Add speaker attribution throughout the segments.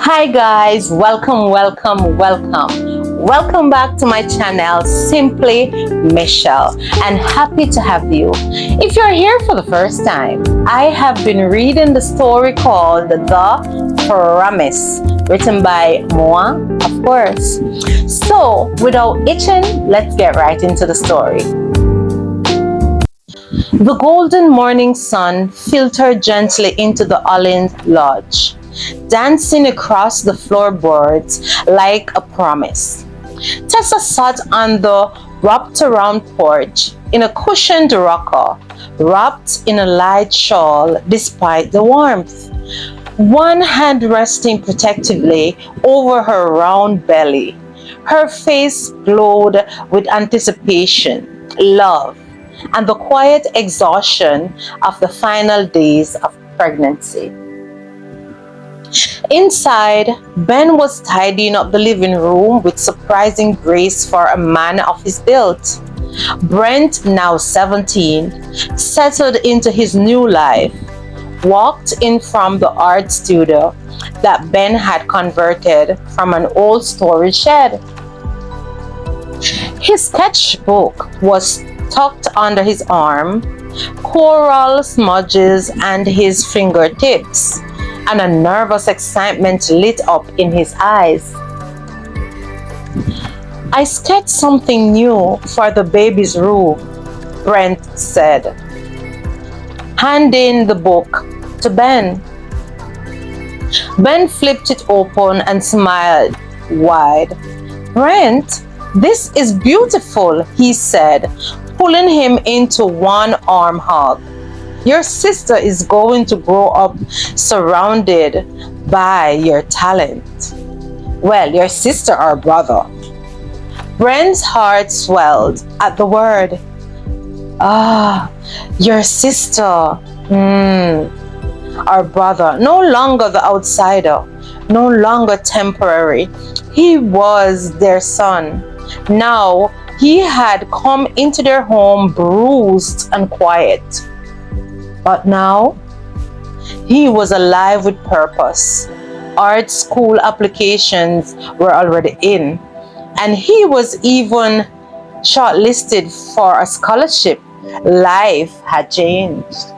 Speaker 1: Hi guys, welcome back to my channel, Simply Michelle, and happy to have you. If you're here for the first time, I have been reading the story called The Promise, written by Moa, of course. So without itching, let's get right into the story. The golden morning sun filtered gently into the Olin Lodge, dancing across the floorboards like a promise. Tessa sat on the wrapped-around porch in a cushioned rocker, wrapped in a light shawl despite the warmth, one hand resting protectively over her round belly. Her face glowed with anticipation, love, and the quiet exhaustion of the final days of pregnancy. Inside, Ben was tidying up the living room with surprising grace for a man of his build. Brent, now 17, settled into his new life, walked in from the art studio that Ben had converted from an old storage shed. His sketchbook was tucked under his arm, coral smudges and his fingertips, and a nervous excitement lit up in his eyes. I sketched something new for the baby's room, Brent said, handing the book to Ben. Ben flipped it open and smiled wide. Brent, this is beautiful, he said, pulling him into one arm hug. Your sister is going to grow up surrounded by your talent. Well, your sister or brother. Brent's heart swelled at the word. Ah, your sister. Our brother. No longer the outsider. No longer temporary. He was their son. Now he had come into their home bruised and quiet. But now, he was alive with purpose. Art school applications were already in, and he was even shortlisted for a scholarship. Life had changed.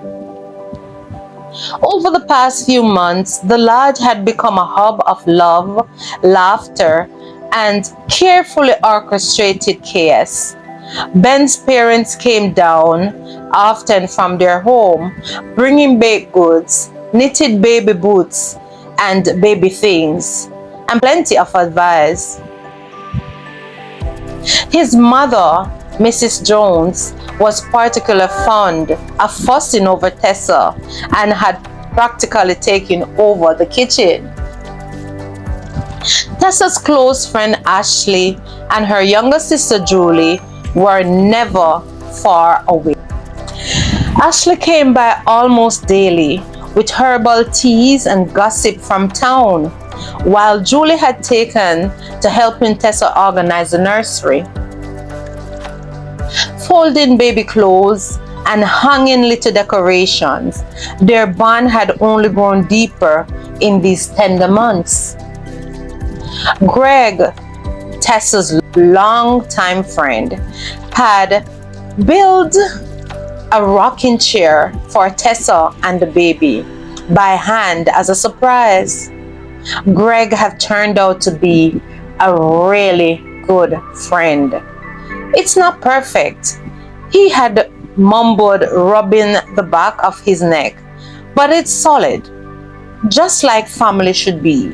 Speaker 1: Over the past few months, the lodge had become a hub of love, laughter, and carefully orchestrated chaos. Ben's parents came down often from their home, bringing baked goods, knitted baby boots, and baby things, and plenty of advice. His mother, Mrs. Jones, was particularly fond of fussing over Tessa and had practically taken over the kitchen. Tessa's close friend Ashley and her younger sister Julie were never far away. Ashley came by almost daily with herbal teas and gossip from town, while Julie had taken to helping Tessa organize the nursery. Folding baby clothes and hanging little decorations, their bond had only grown deeper in these tender months. Greg, Tessa's longtime friend, had built a rocking chair for Tessa and the baby by hand as a surprise. Greg had turned out to be a really good friend. It's not perfect, he had mumbled, rubbing the back of his neck, but it's solid, just like family should be.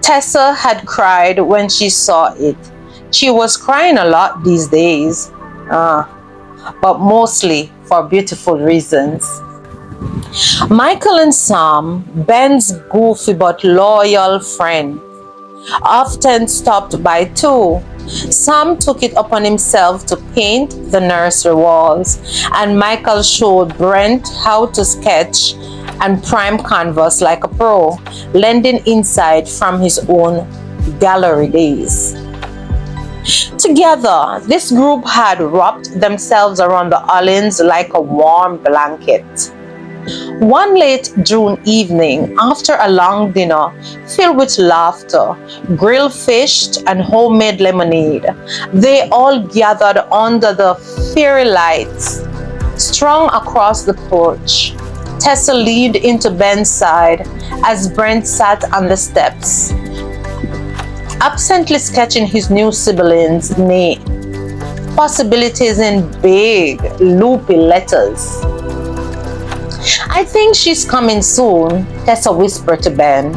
Speaker 1: Tessa had cried when she saw it. She was crying a lot these days, but mostly for beautiful reasons. Michael and Sam, Ben's goofy but loyal friend, often stopped by too. Sam took it upon himself to paint the nursery walls, and Michael showed Brent how to sketch and prime canvas like a pro, lending insight from his own gallery days. Together, this group had wrapped themselves around the Olins like a warm blanket. One late June evening, after a long dinner filled with laughter, grilled fish, and homemade lemonade, they all gathered under the fairy lights strung across the porch. Tessa leaned into Ben's side as Brent sat on the steps, absently sketching his new siblings' name. Possibilities in big, loopy letters. I think she's coming soon, Tessa whispered to Ben.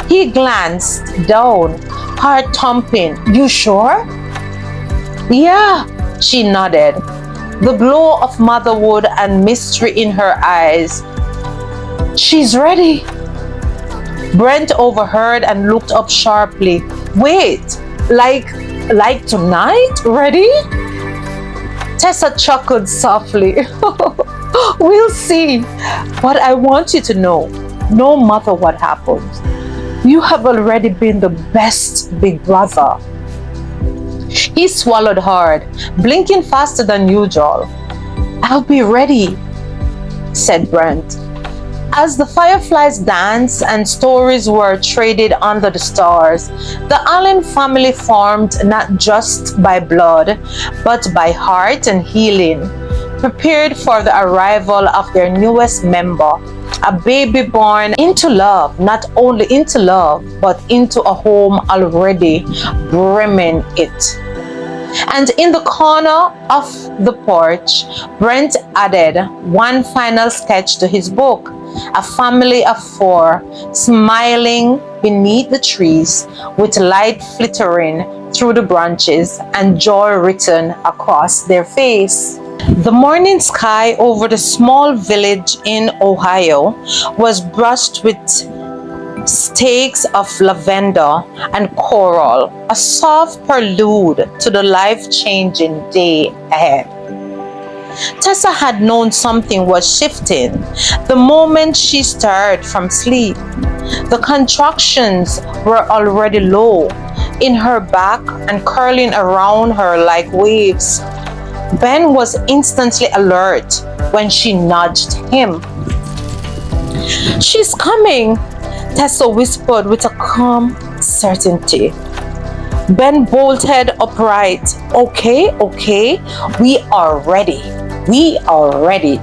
Speaker 1: He glanced down, heart thumping. You sure? Yeah, she nodded, the glow of motherhood and mystery in her eyes. She's ready. Brent overheard and looked up sharply. Wait, like tonight? Ready? Tessa chuckled softly. We'll see. But I want you to know, no matter what happens, you have already been the best big brother. He swallowed hard, blinking faster than usual. I'll be ready, said Brent. As the fireflies danced and stories were traded under the stars, the Allen family formed not just by blood, but by heart and healing, prepared for the arrival of their newest member, a baby born into love, not only into love, but into a home already brimming it. And in the corner of the porch, Brent added one final sketch to his book, a family of four, smiling beneath the trees, with light flittering through the branches and joy written across their face. The morning sky over the small village in Ohio was brushed with stakes of lavender and coral, a soft prelude to the life-changing day ahead. Tessa had known something was shifting the moment she stirred from sleep. The contractions were already low in her back and curling around her like waves. Ben was instantly alert when she nudged him. She's coming, Tessa whispered with a calm certainty. Ben bolted upright. Okay, we are ready. We are ready.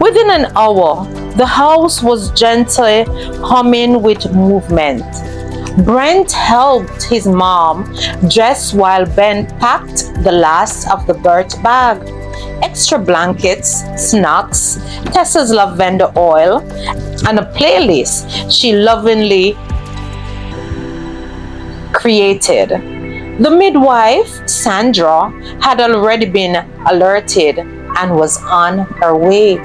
Speaker 1: Within an hour, the house was gently humming with movement. Brent helped his mom dress while Ben packed the last of the birch bag. Extra blankets, snacks, Tessa's lavender oil, and a playlist she lovingly created. The midwife, Sandra, had already been alerted and was on her way.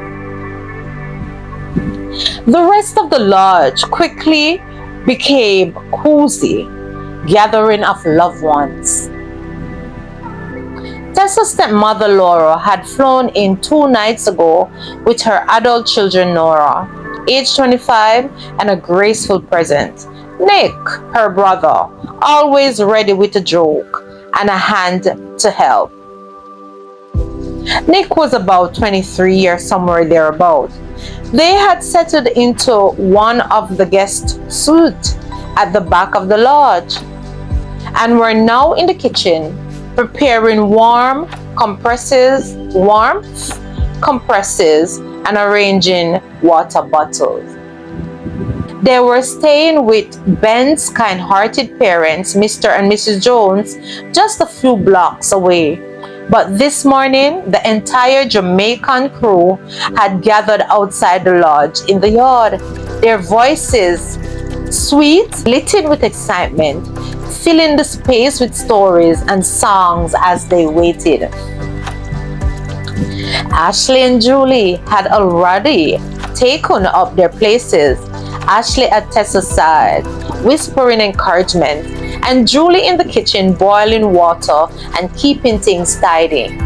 Speaker 1: The rest of the lodge quickly became cozy, gathering of loved ones. Tessa's stepmother Laura had flown in 2 nights ago with her adult children Nora, age 25, and a graceful present. Nick, her brother, always ready with a joke and a hand to help. Nick was about 23 or somewhere thereabout. They had settled into one of the guest suites at the back of the lodge and were now in the kitchen preparing warmth compresses, and arranging water bottles. They were staying with Ben's kind-hearted parents, Mr. and Mrs. Jones, just a few blocks away. But this morning, the entire Jamaican crew had gathered outside the lodge in the yard, their voices sweet, littered with excitement, filling the space with stories and songs as they waited. Ashley and Julie had already taken up their places, Ashley at Tessa's side, whispering encouragement, and Julie in the kitchen boiling water and keeping things tidy,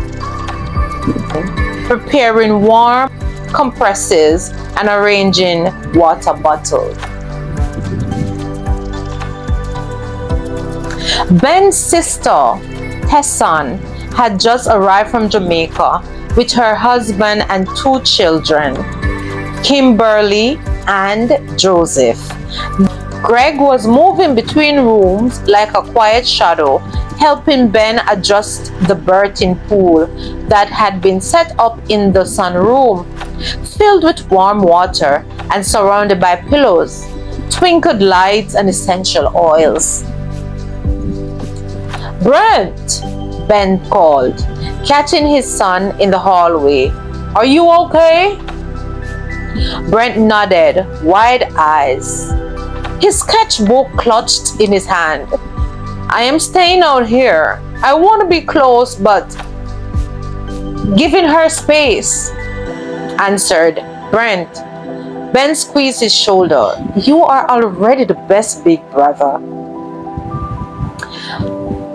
Speaker 1: preparing warm compresses and arranging water bottles. Ben's sister, Tessan, had just arrived from Jamaica, with her husband and 2 children, Kimberly and Joseph. Greg was moving between rooms like a quiet shadow, helping Ben adjust the birthing pool that had been set up in the sunroom, filled with warm water and surrounded by pillows, twinkled lights, and essential oils. "Brent," Ben called, catching his son in the hallway. "Are you okay?" Brent nodded, wide eyes, his sketchbook clutched in his hand. "I am staying out here. I want to be close, but giving her space," answered Brent. Ben squeezed his shoulder. "You are already the best big brother."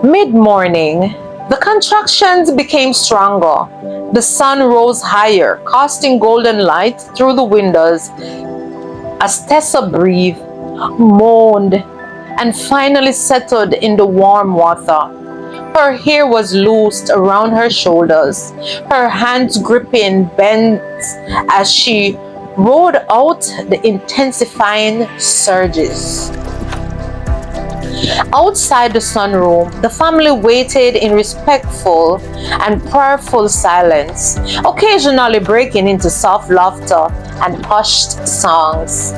Speaker 1: Mid-morning, the contractions became stronger. The sun rose higher, casting golden light through the windows as Tessa breathed, moaned, and finally settled in the warm water. Her hair was loosed around her shoulders, her hands gripping Ben's as she rode out the intensifying surges. Outside the sunroom, the family waited in respectful and prayerful silence, occasionally breaking into soft laughter and hushed songs.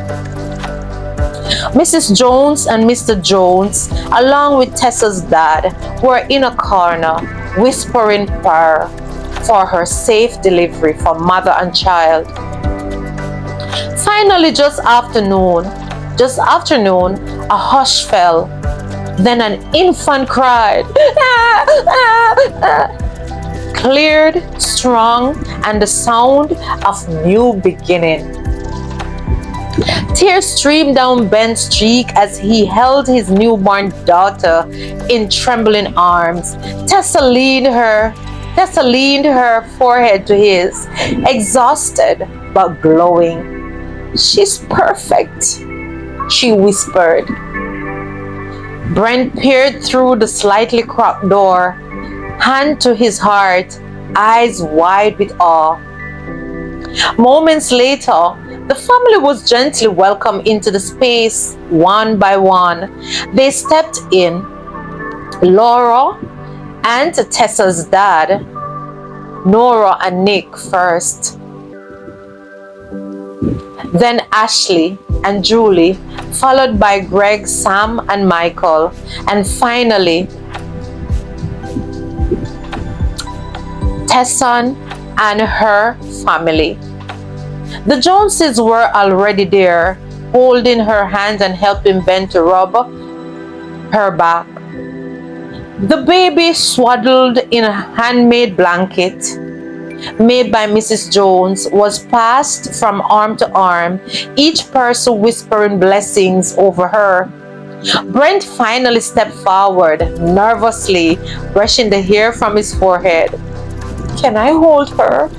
Speaker 1: Mrs. Jones and Mr. Jones, along with Tessa's dad, were in a corner, whispering prayer for her safe delivery for mother and child. Finally, just afternoon, a hush fell. Then an infant cried, "Ah, ah, ah," cleared, strong, and the sound of new beginning. Tears streamed down Ben's cheek as he held his newborn daughter in trembling arms. Tessa leaned her forehead to his, exhausted but glowing. "She's perfect," she whispered. Brent peered through the slightly cracked door, hand to his heart, eyes wide with awe. Moments later, the family was gently welcomed into the space one by one. They stepped in. Laura and Tessa's dad, Nora and Nick first. Then Ashley and Julie, followed by Greg, Sam, and Michael, and finally Tesson and her family. The Joneses were already there, holding her hands and helping Ben to rub her back. The baby, swaddled in a handmade blanket made by Mrs. Jones, was passed from arm to arm, each person whispering blessings over her. Brent finally stepped forward, nervously brushing the hair from his forehead. "Can I hold her?"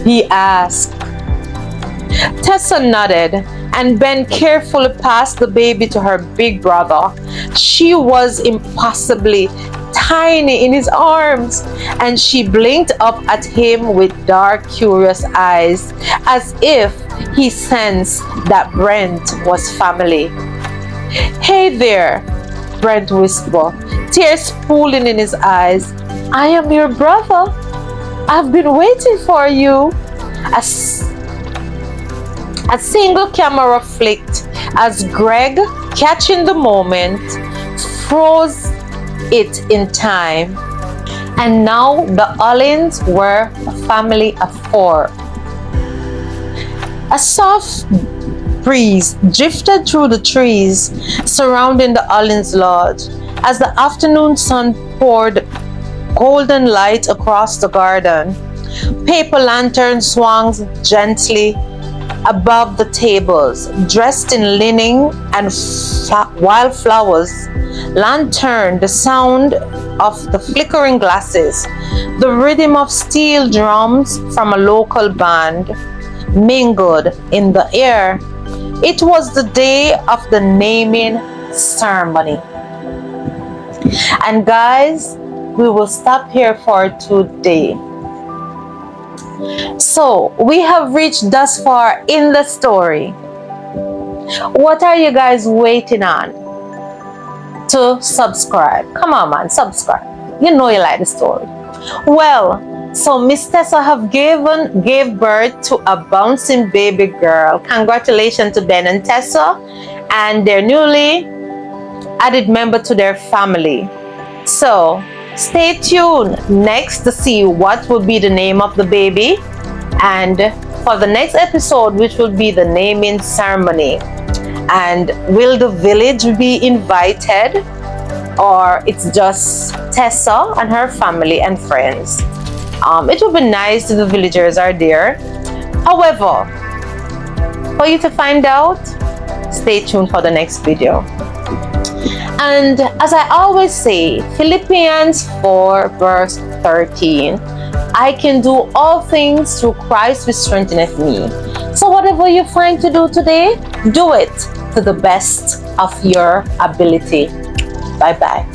Speaker 1: he asked. Tessa nodded, and Ben carefully passed the baby to her big brother. She was impossibly tiny in his arms, and she blinked up at him with dark, curious eyes, as if he sensed that Brent was family. "Hey there," Brent whispered, tears pooling in his eyes. "I am your brother. I've been waiting for you." A single camera flicked as Greg, catching the moment, froze it in time. And now the Allens were a family of 4. A soft breeze drifted through the trees surrounding the Allens lodge as the afternoon sun poured golden light across the garden. Paper lanterns swung gently above the tables, dressed in linen and wildflowers. Lantern, the sound of the flickering glasses, the rhythm of steel drums from a local band mingled in the air. It was the day of the naming ceremony. And guys, we will stop here for today. So we have reached thus far in the story. What are you guys waiting on to subscribe? Come on, man, subscribe. You know you like the story. Well, so Miss Tessa gave birth to a bouncing baby girl. Congratulations to Ben and Tessa and their newly added member to their family. So stay tuned next to see what will be the name of the baby and for the next episode, which will be the naming ceremony. And will the village be invited, or it's just Tessa and her family and friends? It would be nice if the villagers are there. However, for you to find out, stay tuned for the next video. And as I always say, Philippians 4 verse 13, I can do all things through Christ who strengtheneth me. So whatever you find to do today, do it to the best of your ability. Bye-bye.